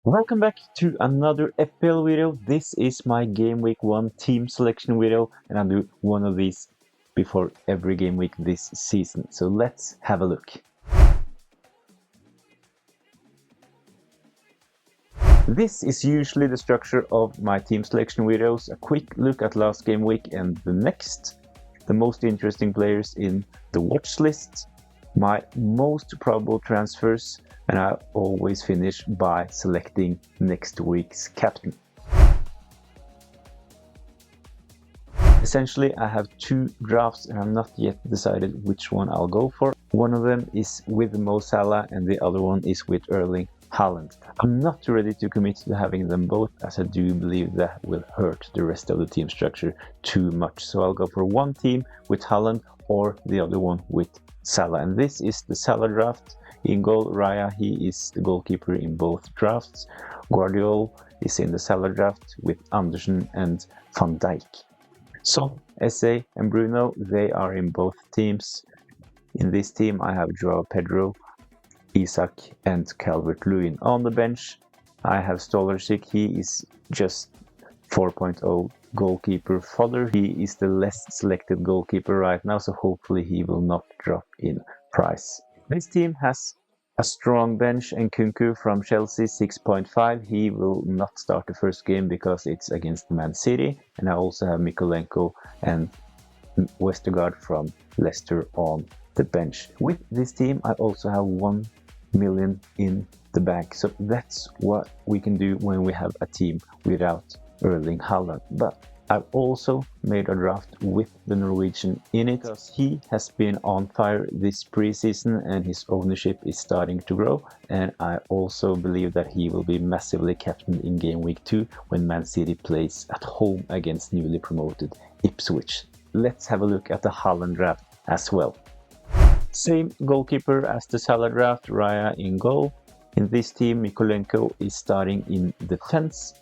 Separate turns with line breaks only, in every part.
Welcome back to another FPL video. This is my game week 1 team selection video, and I'll do one of these before every game week this season. So let's have a look. This is usually the structure of my team selection videos. A quick look at last game week and the next, the most interesting players in the watch list, my most probable transfers, and I always finish by selecting next week's captain. Essentially, I have two drafts and I've not yet decided which one I'll go for. One of them is with Salah and the other one is with Haaland. I'm not ready to commit to having them both, as I do believe that will hurt the rest of the team structure too much. So I'll go for one team with Haaland or the other one with Salah. And this is the Salah draft. In goal, Raya, he is the goalkeeper in both drafts. Guardiola is in the Salah draft with Anderson and Van Dijk. So, SA and Bruno, they are in both teams. In this team, I have Joao Pedro, Isak and Calvert-Lewin. On the bench, I have Stolarczyk. He is just 4.0 goalkeeper fodder. He is the less selected goalkeeper right now, so hopefully he will not drop in price. This team has a strong bench, and Nkunku from Chelsea 6.5. He will not start the first game because it's against Man City. And I also have Mykolenko and Westergaard from Leicester on the bench. With this team, I also have 1 million in the bank. So that's what we can do when we have a team without Erling Haaland. But I've also made a draft with the Norwegian in it because he has been on fire this preseason and his ownership is starting to grow. And I also believe that he will be massively captained in game week 2 when Man City plays at home against newly promoted Ipswich. Let's have a look at the Haaland draft as well. Same goalkeeper as the Salah draft, Raya in goal. In this team, Mykolenko is starting in defense.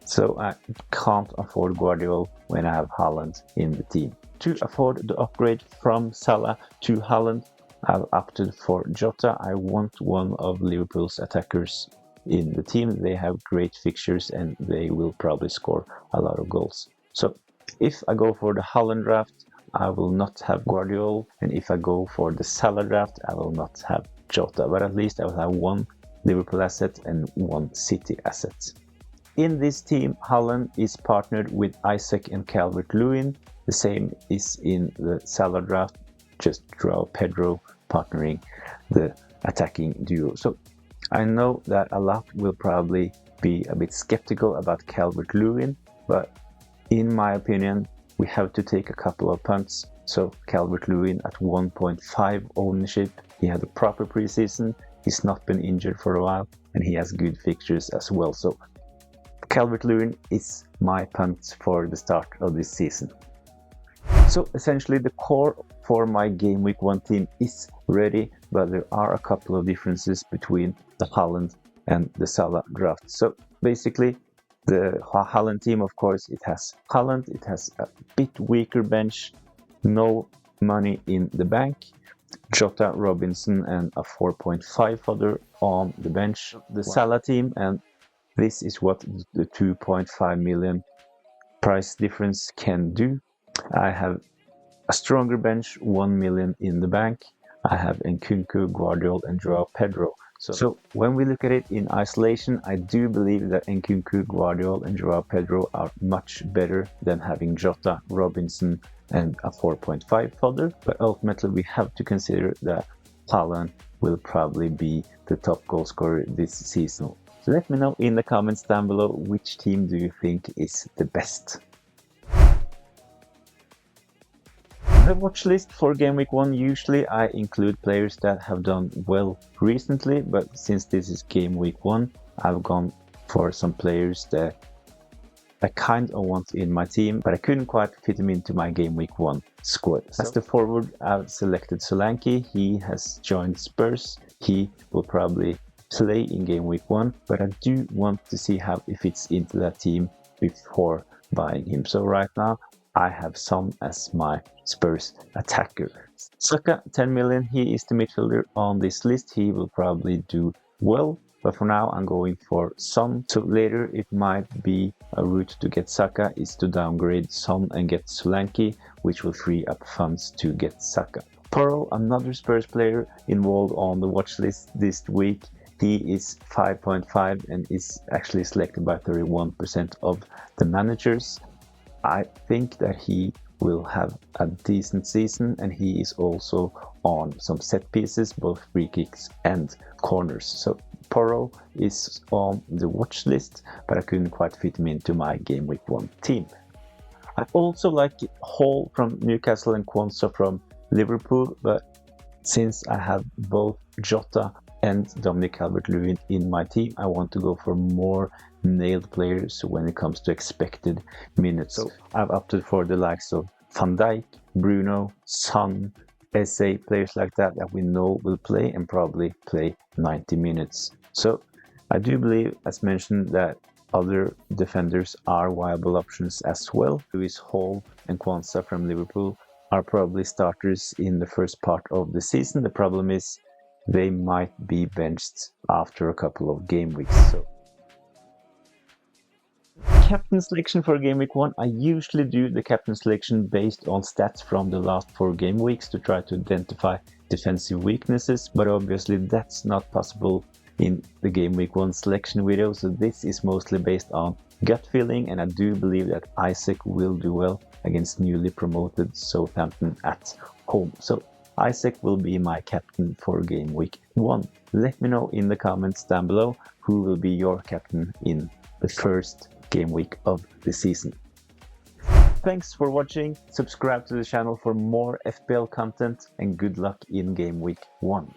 So I can't afford Guardiola when I have Haaland in the team. To afford the upgrade from Salah to Haaland, I've opted for Jota. I want one of Liverpool's attackers in the team. They have great fixtures and they will probably score a lot of goals. So if I go for the Haaland draft, I will not have Guardiola, and if I go for the Salah draft, I will not have Jota. But at least I will have one Liverpool asset and one City asset. In this team, Haaland is partnered with Isak and Calvert-Lewin. The same is in the Salah draft, just Joao Pedro partnering the attacking duo. So I know that a lot will probably be a bit skeptical about Calvert-Lewin, but in my opinion, we have to take a couple of punts. So Calvert-Lewin at 1.5 ownership, he had a proper preseason, he's not been injured for a while, and he has good fixtures as well. So Calvert-Lewin is my punt for the start of this season. So essentially the core for my game week 1 team is ready, but there are a couple of differences between the Haaland and the Salah draft. So basically the Haaland team, of course, it has Haaland, it has a bit weaker bench, no money in the bank, Jota, Robinson and a 4.5 fodder on the bench. The Salah team, and this is what the 2.5 million price difference can do. I have a stronger bench, 1 million in the bank. I have Nkunku, Guardiola and Joao Pedro. So when we look at it in isolation, I do believe that Nkunku, Guardiola and Joao Pedro are much better than having Jota, Robinson and a 4.5 fodder. But ultimately we have to consider that Haaland will probably be the top goal scorer this season. So let me know in the comments down below which team do you think is the best. The watch list for game week 1, usually I include players that have done well recently, but since this is game week 1, I've gone for some players that I kind of want in my team, but I couldn't quite fit him into my game week 1 squad. As the forward, I've selected Solanke. He has joined Spurs. He will probably play in game week 1, but I do want to see how he fits into that team before buying him. So right now I have Son as my Spurs attacker. Saka, 10 million, he is the midfielder on this list. He will probably do well. but for now I'm going for Son. So later it might be a route to get Saka is to downgrade Son and get Solanke, which will free up funds to get Saka. Porro, another Spurs player involved on the watch list this week. He is 5.5 and is actually selected by 31% of the managers. I think that he will have a decent season, and he is also on some set pieces, both free kicks and corners. So Porro is on the watch list, but I couldn't quite fit him into my game week 1 team. I also like Hall from Newcastle and Quansah from Liverpool, but since I have both Jota and Dominic Calvert-Lewin in my team, I want to go for more nailed players when it comes to expected minutes. So I've opted for the likes of Van Dijk, Bruno, Son, SA, players like that we know will play and probably play 90 minutes. So I do believe, as mentioned, that other defenders are viable options as well. Lewis, Hall and Quansah from Liverpool are probably starters in the first part of the season. The problem is they might be benched after a couple of game weeks. So captain selection for game week 1. I usually do the captain selection based on stats from the last 4 game weeks to try to identify defensive weaknesses, but obviously that's not possible in the game week 1 selection video. So this is mostly based on gut feeling, and I do believe that Isaac will do well against newly promoted Southampton at home. So Isaac will be my captain for game week 1. Let me know in the comments down below who will be your captain in the first game week of the season. Thanks for watching. Subscribe to the channel for more FPL content, and good luck in game week 1.